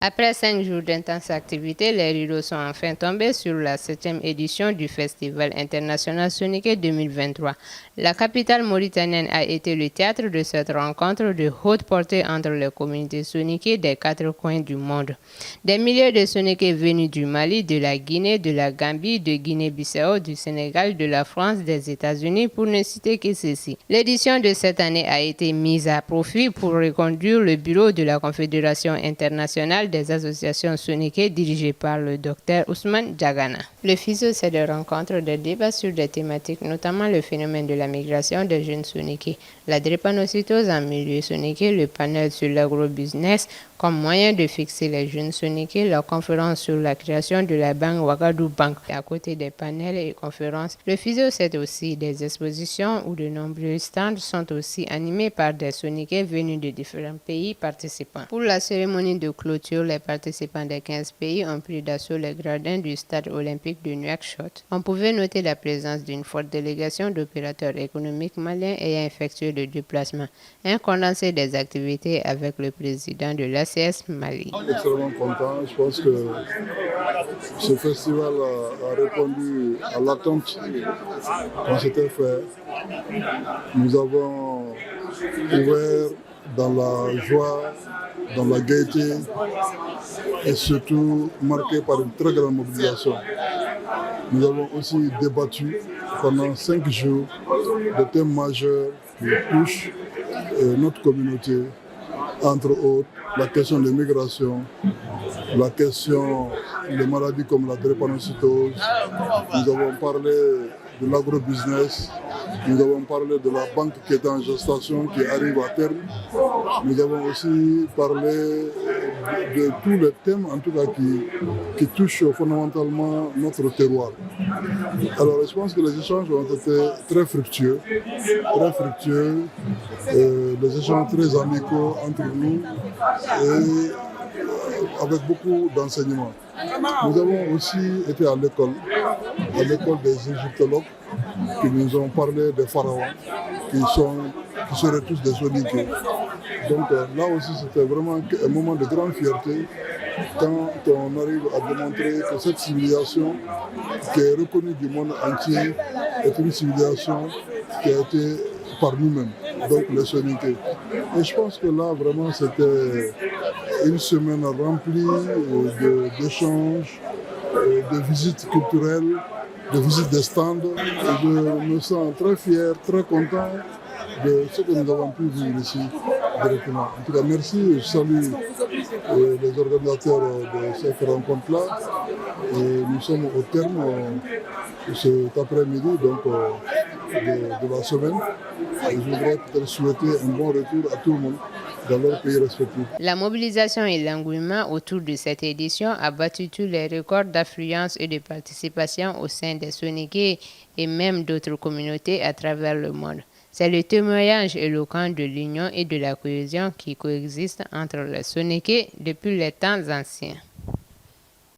Après 5 jours d'intenses activités, les rideaux sont enfin tombés sur la 7e édition du Festival international Soninké 2023. La capitale mauritanienne a été le théâtre de cette rencontre de haute portée entre les communautés soninké des 4 coins du monde. Des milliers de Soninké venus du Mali, de la Guinée, de la Gambie, de Guinée-Bissau, du Sénégal, de la France, des États-Unis, pour ne citer que ceci. L'édition de cette année a été mise à profit pour reconduire le bureau de la Confédération internationale des associations soninké dirigées par le Dr Ousmane Diagana. Le FISO, c'est des rencontres, des débats sur des thématiques, notamment le phénomène de la migration des jeunes soninké, la drépanocytose en milieu soninké, le panel sur l'agrobusiness comme moyen de fixer les jeunes soninké, la conférence sur la création de la banque Ouagadougou Bank. À côté des panels et conférences, le FISO, c'est aussi des expositions où de nombreux stands sont aussi animés par des soninké venus de différents pays participants. Pour la cérémonie de clôture, les participants des 15 pays ont pris d'assaut les gradins du stade olympique de Nouakchott. On pouvait noter la présence d'une forte délégation d'opérateurs économiques maliens ayant effectué le déplacement. Un condensé des activités avec le président de l'ACS Mali. Extrêmement content. Je pense que ce festival a répondu à l'attente qu'on s'était fait. Nous avons ouvert dans la joie, dans la gaieté et surtout marqué par une très grande mobilisation. Nous avons aussi débattu pendant 5 jours de thèmes majeurs qui touchent notre communauté, entre autres la question des migrations, la question des maladies comme la drépanocytose. Nous avons parlé de l'agrobusiness, nous avons parlé de la banque qui est en gestation, qui arrive à terme. Nous avons aussi parlé de tous les thèmes, en tout cas, qui touchent fondamentalement notre terroir. Alors, je pense que les échanges ont été très fructueux, des échanges très amicaux entre nous et avec beaucoup d'enseignements. Nous avons aussi été à l'école des égyptologues qui nous ont parlé des pharaons qui seraient tous des soninké. Donc là aussi c'était vraiment un moment de grande fierté quand on arrive à démontrer que cette civilisation qui est reconnue du monde entier est une civilisation qui a été par nous-mêmes, donc les soninké. Et je pense que là vraiment c'était une semaine remplie d'échanges, de visites culturelles, de visites des stands. Et je me sens très fier, très content de ce que nous avons pu vivre ici directement. En tout cas, merci. Je salue les organisateurs de cette rencontre-là. Et nous sommes au terme cet après-midi donc, de la semaine. Et je voudrais peut-être souhaiter un bon retour à tout le monde dans leur pays respectifs. La mobilisation et l'engouement autour de cette édition a battu tous les records d'affluence et de participation au sein des soninké et même d'autres communautés à travers le monde. C'est le témoignage éloquent de l'union et de la cohésion qui coexistent entre les soninké depuis les temps anciens.